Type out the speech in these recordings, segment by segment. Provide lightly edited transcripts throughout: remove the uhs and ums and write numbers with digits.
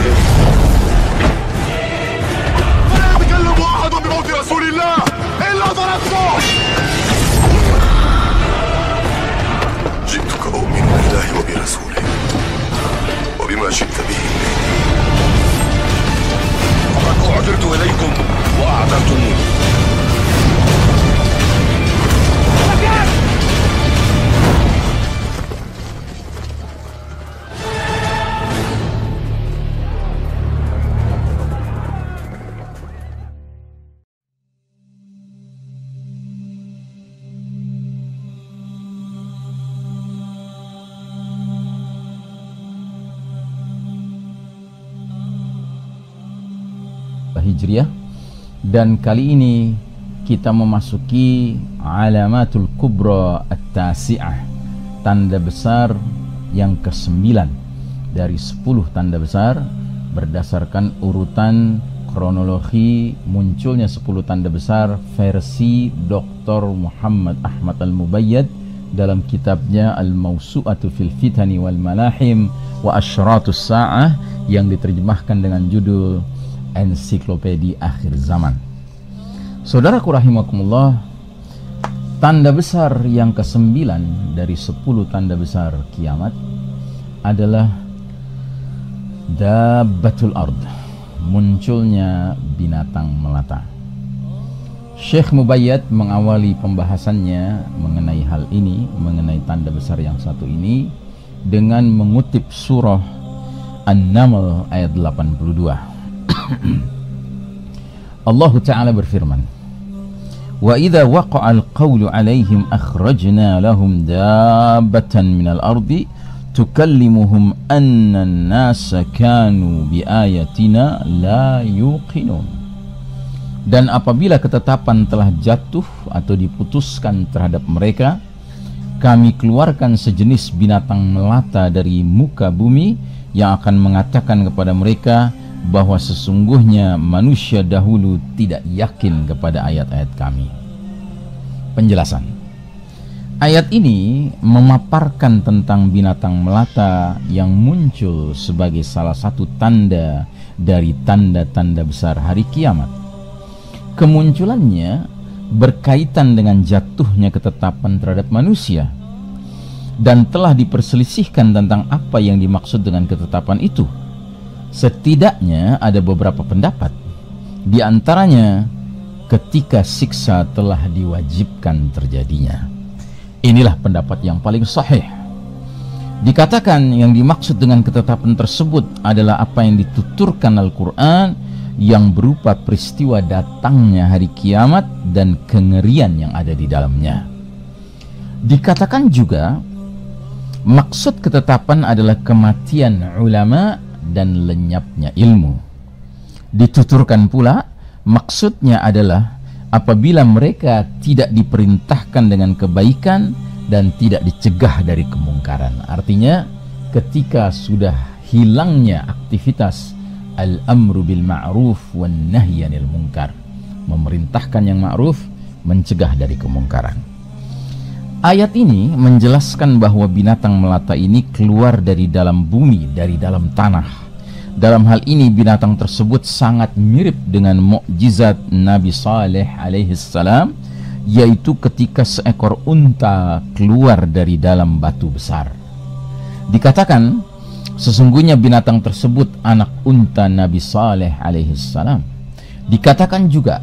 بهم. فلا يتكلم أحد بموت رسول الله إلا ضربته. جئتك أؤمن بالله وبرسوله وبما شئت به فقد أعذرت إليكم وأعذرتموني. Hijriah, dan kali ini kita memasuki alamatul kubra at-tasi'ah, tanda besar yang ke-9 dari 10 tanda besar berdasarkan urutan kronologi munculnya 10 tanda besar versi Dr. Muhammad Ahmad Al-Mubayyad dalam kitabnya Al-Mawsu'atu fil Fitani wal Malahim wa Asyratus Sa'ah yang diterjemahkan dengan judul Ensiklopedi Akhir Zaman. Saudaraku rahimakumullah, tanda besar yang ke-9 dari 10 tanda besar kiamat adalah Dabbatul Ard, munculnya binatang melata. Syekh Mubayyad mengawali pembahasannya mengenai hal ini, mengenai tanda besar yang satu ini, dengan mengutip surah An-Naml ayat 82. Allah Ta'ala berfirman, wa idza waqa'al qawlu 'alaihim akhrajna lahum dabbatan minal ardi tukallimuhum anna an-nasa kanu biayatina la yuqinun. Dan apabila ketetapan telah jatuh atau diputuskan terhadap mereka, kami keluarkan sejenis binatang melata dari muka bumi yang akan mengatakan kepada mereka bahwa sesungguhnya manusia dahulu tidak yakin kepada ayat-ayat kami. Penjelasan. Ayat ini memaparkan tentang binatang melata yang muncul sebagai salah satu tanda dari tanda-tanda besar hari kiamat. Kemunculannya berkaitan dengan jatuhnya ketetapan terhadap manusia, dan telah diperselisihkan tentang apa yang dimaksud dengan ketetapan itu. Setidaknya ada beberapa pendapat, di antaranya ketika siksa telah diwajibkan terjadinya. Inilah pendapat yang paling sahih. Dikatakan yang dimaksud dengan ketetapan tersebut adalah apa yang dituturkan Al-Quran yang berupa peristiwa datangnya hari kiamat dan kengerian yang ada di dalamnya. Dikatakan juga maksud ketetapan adalah kematian ulama dan lenyapnya ilmu. Dituturkan pula maksudnya adalah apabila mereka tidak diperintahkan dengan kebaikan dan tidak dicegah dari kemungkaran. Artinya ketika sudah hilangnya aktivitas al-amru bil ma'ruf wan nahyi 'anil munkar, memerintahkan yang ma'ruf, mencegah dari kemungkaran. Ayat ini menjelaskan bahwa binatang melata ini keluar dari dalam bumi, dari dalam tanah. Dalam hal ini binatang tersebut sangat mirip dengan mukjizat Nabi Saleh alaihi salam, yaitu ketika seekor unta keluar dari dalam batu besar. Dikatakan sesungguhnya binatang tersebut anak unta Nabi Saleh alaihi salam. Dikatakan juga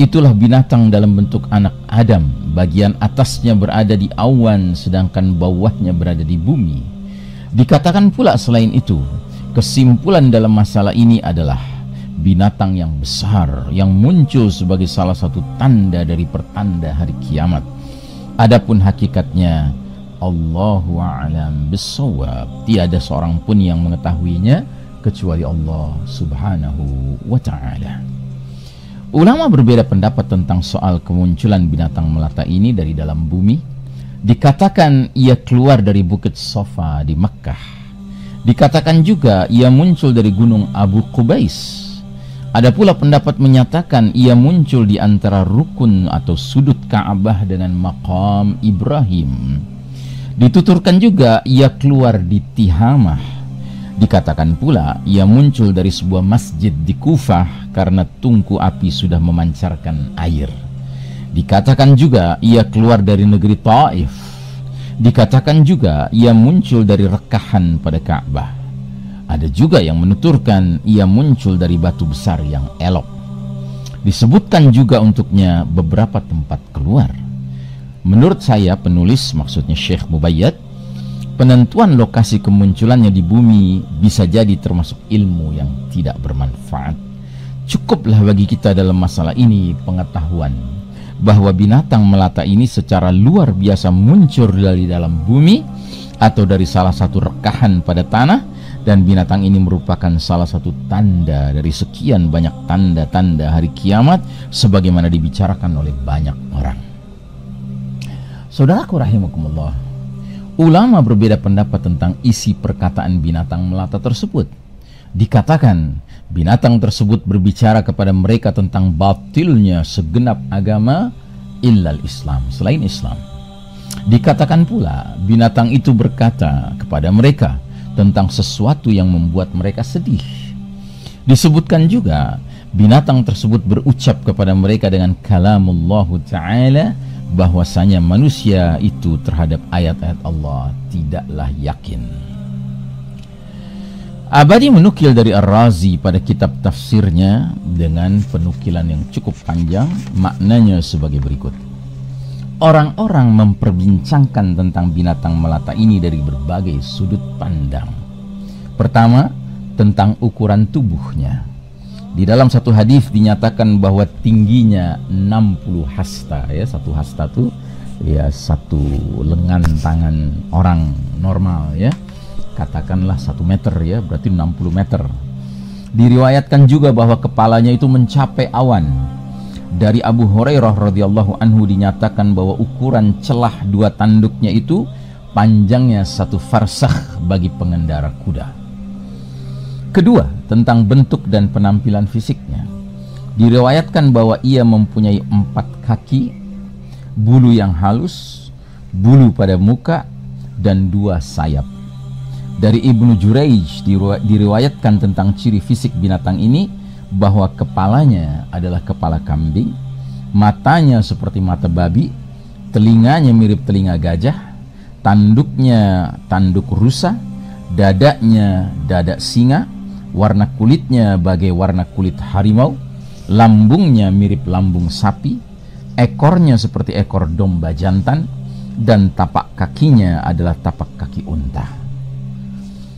itulah binatang dalam bentuk anak Adam, bagian atasnya berada di awan sedangkan bawahnya berada di bumi. Dikatakan pula selain itu, kesimpulan dalam masalah ini adalah binatang yang besar yang muncul sebagai salah satu tanda dari pertanda hari kiamat. Adapun hakikatnya, Allahu a'lam bissawab, tiada seorang pun yang mengetahuinya kecuali Allah Subhanahu wa ta'ala. Ulama berbeda pendapat tentang soal kemunculan binatang melata ini dari dalam bumi. Dikatakan ia keluar dari Bukit Safa di Makkah. Dikatakan juga ia muncul dari gunung Abu Qubais. Ada pula pendapat menyatakan ia muncul di antara rukun atau sudut Ka'bah dengan maqam Ibrahim. Dituturkan juga ia keluar di Tihamah. Dikatakan pula ia muncul dari sebuah masjid di Kufah karena tungku api sudah memancarkan air. Dikatakan juga ia keluar dari negeri Taif. Dikatakan juga ia muncul dari rekahan pada Ka'bah. Ada juga yang menuturkan ia muncul dari batu besar yang elok. Disebutkan juga untuknya beberapa tempat keluar. Menurut saya penulis, maksudnya Syekh Mubayyad, penentuan lokasi kemunculannya di bumi bisa jadi termasuk ilmu yang tidak bermanfaat. Cukuplah bagi kita dalam masalah ini pengetahuan bahwa binatang melata ini secara luar biasa muncul dari dalam bumi atau dari salah satu rekahan pada tanah, dan binatang ini merupakan salah satu tanda dari sekian banyak tanda-tanda hari kiamat sebagaimana dibicarakan oleh banyak orang. Saudaraku rahimakumullah, ulama berbeda pendapat tentang isi perkataan binatang melata tersebut. Dikatakan binatang tersebut berbicara kepada mereka tentang batilnya segenap agama illal Islam, selain Islam. Dikatakan pula binatang itu berkata kepada mereka tentang sesuatu yang membuat mereka sedih. Disebutkan juga binatang tersebut berucap kepada mereka dengan kalamullah Ta'ala bahwasanya manusia itu terhadap ayat-ayat Allah tidaklah yakin. Abadi menukil dari Ar-Razi pada kitab tafsirnya dengan penukilan yang cukup panjang, maknanya sebagai berikut. Orang-orang memperbincangkan tentang binatang melata ini dari berbagai sudut pandang. Pertama, tentang ukuran tubuhnya. Di dalam satu hadis dinyatakan bahwa tingginya 60 hasta, ya, satu hasta itu ya satu lengan tangan orang normal, ya. Katakanlah 1 meter, ya, berarti 60 meter. Diriwayatkan juga bahwa kepalanya itu mencapai awan. Dari Abu Hurairah radhiyallahu anhu dinyatakan bahwa ukuran celah 2 tanduknya itu panjangnya 1 farsakh bagi pengendara kuda. Kedua, tentang bentuk dan penampilan fisiknya. Diriwayatkan bahwa ia mempunyai 4 kaki, bulu yang halus, bulu pada muka, dan 2 sayap. Dari Ibnu Juraij diriwayatkan tentang ciri fisik binatang ini bahwa kepalanya adalah kepala kambing, matanya seperti mata babi, telinganya mirip telinga gajah, tanduknya tanduk rusa, dadanya dada singa, warna kulitnya bagai warna kulit harimau, lambungnya mirip lambung sapi, ekornya seperti ekor domba jantan, dan tapak kakinya adalah tapak kaki unta.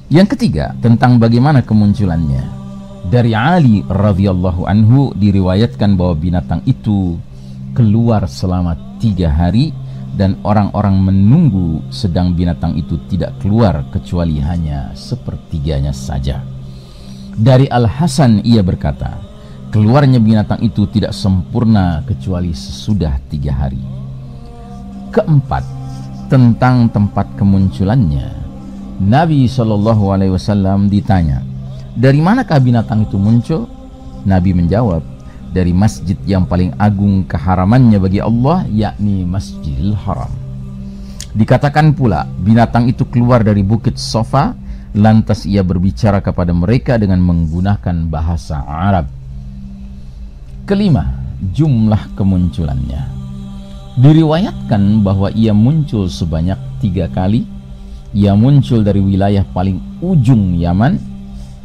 Yang ketiga, tentang bagaimana kemunculannya. Dari Ali radhiyallahu anhu diriwayatkan bahwa binatang itu keluar selama 3 hari dan orang-orang menunggu, sedang binatang itu tidak keluar kecuali hanya sepertiganya saja. Dari Al-Hasan ia berkata, keluarnya binatang itu tidak sempurna kecuali sesudah 3 hari. Keempat, tentang tempat kemunculannya. Nabi SAW ditanya, dari manakah binatang itu muncul? Nabi menjawab, dari masjid yang paling agung keharamannya bagi Allah, yakni Masjidil Haram. Dikatakan pula, binatang itu keluar dari bukit Sofa, lantas ia berbicara kepada mereka dengan menggunakan bahasa Arab. Kelima, jumlah kemunculannya. Diriwayatkan bahwa ia muncul sebanyak 3 kali. Ia muncul dari wilayah paling ujung Yaman,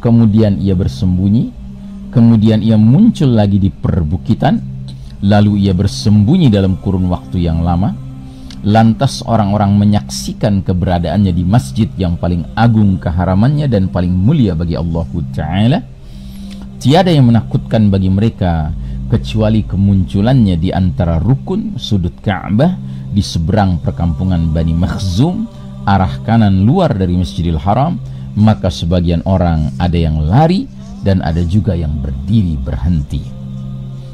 kemudian ia bersembunyi, kemudian ia muncul lagi di perbukitan, lalu ia bersembunyi dalam kurun waktu yang lama. Lantas orang-orang menyaksikan keberadaannya di masjid yang paling agung keharamannya dan paling mulia bagi Allah Ta'ala. Tiada yang menakutkan bagi mereka kecuali kemunculannya di antara rukun sudut Ka'bah di seberang perkampungan Bani Makhzum, arah kanan luar dari Masjidil Haram. Maka sebagian orang ada yang lari dan ada juga yang berdiri berhenti.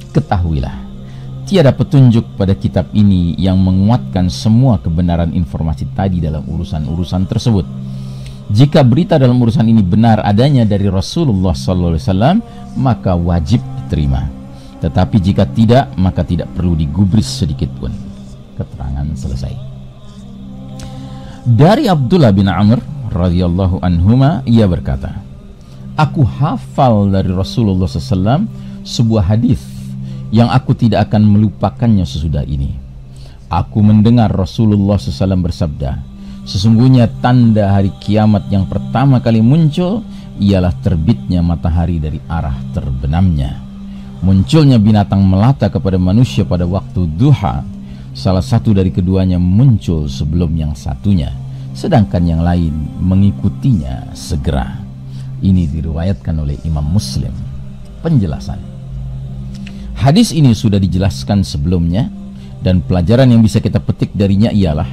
Ketahuilah, tiada petunjuk pada kitab ini yang menguatkan semua kebenaran informasi tadi dalam urusan-urusan tersebut. Jika berita dalam urusan ini benar adanya dari Rasulullah SAW, maka wajib diterima. Tetapi jika tidak, maka tidak perlu digubris sedikit pun. Keterangan selesai. Dari Abdullah bin Amr radhiyallahu anhuma, ia berkata, aku hafal dari Rasulullah SAW sebuah hadis yang aku tidak akan melupakannya sesudah ini. Aku mendengar Rasulullah SAW bersabda, sesungguhnya tanda hari kiamat yang pertama kali muncul ialah terbitnya matahari dari arah terbenamnya, munculnya binatang melata kepada manusia pada waktu duha. Salah satu dari keduanya muncul sebelum yang satunya, sedangkan yang lain mengikutinya segera. Ini diriwayatkan oleh Imam Muslim. Penjelasan hadis ini sudah dijelaskan sebelumnya, dan pelajaran yang bisa kita petik darinya ialah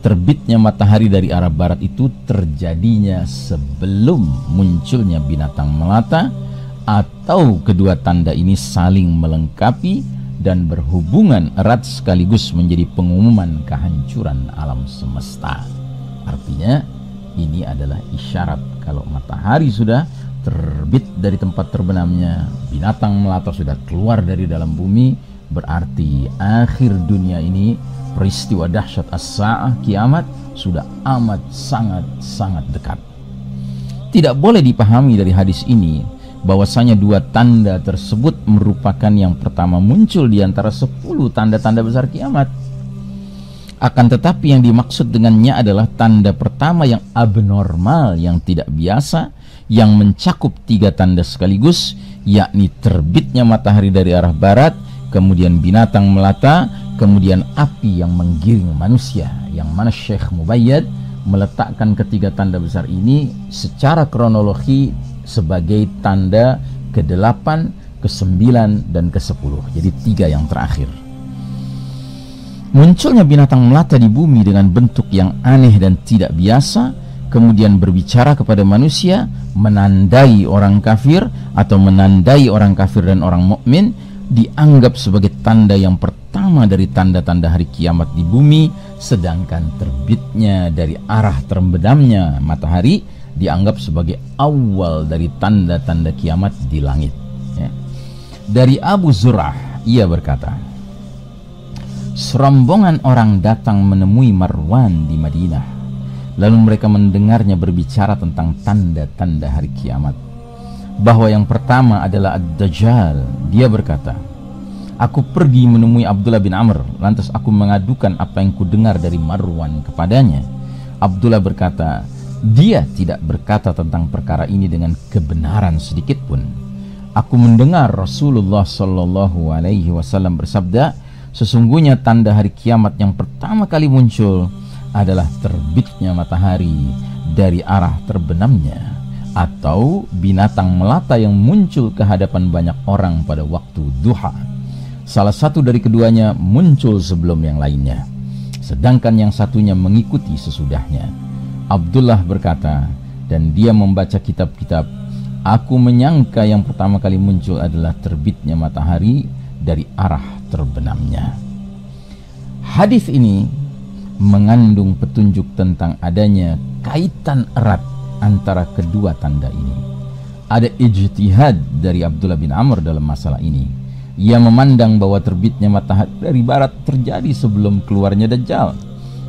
terbitnya matahari dari arah barat itu terjadinya sebelum munculnya binatang melata, atau kedua tanda ini saling melengkapi dan berhubungan erat sekaligus menjadi pengumuman kehancuran alam semesta. Artinya ini adalah isyarat kalau matahari sudah terbit dari tempat terbenamnya, binatang melata sudah keluar dari dalam bumi, berarti akhir dunia ini, peristiwa dahsyat as-sa'ah, kiamat, sudah amat sangat dekat. Tidak boleh dipahami dari hadis ini bahwasanya dua tanda tersebut merupakan yang pertama muncul di antara 10 tanda-tanda besar kiamat. Akan tetapi yang dimaksud dengannya adalah tanda pertama yang abnormal, yang tidak biasa, yang mencakup 3 tanda sekaligus, yakni terbitnya matahari dari arah barat, kemudian binatang melata, kemudian api yang menggiring manusia, yang mana Syekh Mubayyad meletakkan ketiga tanda besar ini secara kronologi sebagai tanda ke-8, ke-9, dan ke-10. Jadi 3 yang terakhir. Munculnya binatang melata di bumi dengan bentuk yang aneh dan tidak biasa, kemudian berbicara kepada manusia, menandai orang kafir atau menandai orang kafir dan orang mukmin, dianggap sebagai tanda yang pertama dari tanda-tanda hari kiamat di bumi, sedangkan terbitnya dari arah terbenamnya matahari dianggap sebagai awal dari tanda-tanda kiamat di langit. Ya. Dari Abu Zur'ah, ia berkata, serombongan orang datang menemui Marwan di Madinah, lalu mereka mendengarnya berbicara tentang tanda-tanda hari kiamat, bahwa yang pertama adalah Ad-Dajjal. Dia berkata, aku pergi menemui Abdullah bin Amr, lantas aku mengadukan apa yang kudengar dari Marwan kepadanya. Abdullah berkata, dia tidak berkata tentang perkara ini dengan kebenaran sedikit pun. Aku mendengar Rasulullah Shallallahu Alaihi Wasallam bersabda, sesungguhnya tanda hari kiamat yang pertama kali muncul adalah terbitnya matahari dari arah terbenamnya, atau binatang melata yang muncul ke hadapan banyak orang pada waktu duha. Salah satu dari keduanya muncul sebelum yang lainnya, sedangkan yang satunya mengikuti sesudahnya. Abdullah berkata, dan dia membaca kitab-kitab, aku menyangka yang pertama kali muncul adalah terbitnya matahari dari arah terbenamnya. Hadis ini mengandung petunjuk tentang adanya kaitan erat antara kedua tanda ini. Ada ijtihad dari Abdullah bin Amr dalam masalah ini. Ia memandang bahwa terbitnya matahari dari barat terjadi sebelum keluarnya Dajjal.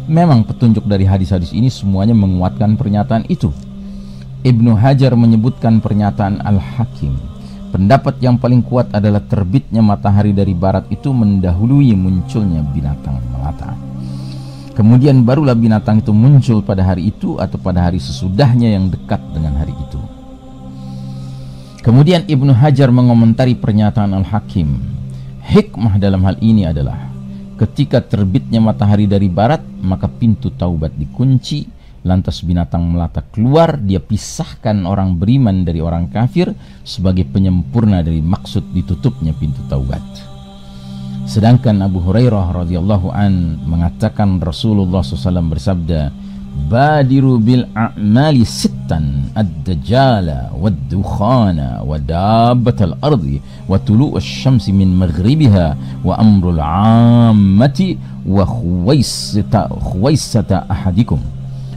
Memang petunjuk dari hadis-hadis ini semuanya menguatkan pernyataan itu. Ibnu Hajar menyebutkan pernyataan Al-Hakim. Pendapat yang paling kuat adalah terbitnya matahari dari barat itu mendahului munculnya binatang melata. Kemudian barulah binatang itu muncul pada hari itu atau pada hari sesudahnya yang dekat dengan hari itu. Kemudian Ibnu Hajar mengomentari pernyataan Al-Hakim. Hikmah dalam hal ini adalah ketika terbitnya matahari dari barat, maka pintu taubat dikunci, lantas binatang melata keluar, dia pisahkan orang beriman dari orang kafir sebagai penyempurna dari maksud ditutupnya pintu taubat. Sedangkan Abu Hurairah radhiyallahu an mengatakan Rasulullah SAW bersabda, badiru bil a'mali sittan ad-dajjala wad-dukhana wa dabbatal ardi wa tulu'us syamsi min maghribiha wa amrul 'ammati wa khuwaisata ahadikum.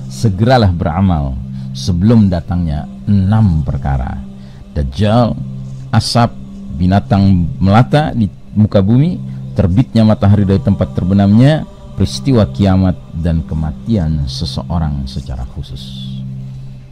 Segeralah beramal sebelum datangnya 6 perkara: Dajjal, asap, binatang melata di muka bumi, terbitnya matahari dari tempat terbenamnya, peristiwa kiamat, dan kematian seseorang secara khusus.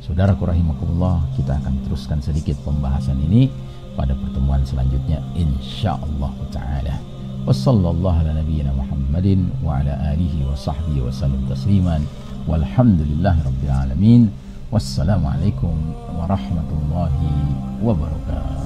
Saudaraku rahimakumullah, kita akan teruskan sedikit pembahasan ini pada pertemuan selanjutnya insyaallah taala. Wassallallahu ala nabiyyina Muhammadin wa ala alihi wa sahbihi wa sallam tasliman. Walhamdulillahi rabbil alamin. Wassalamualaikum warahmatullahi wabarakatuh.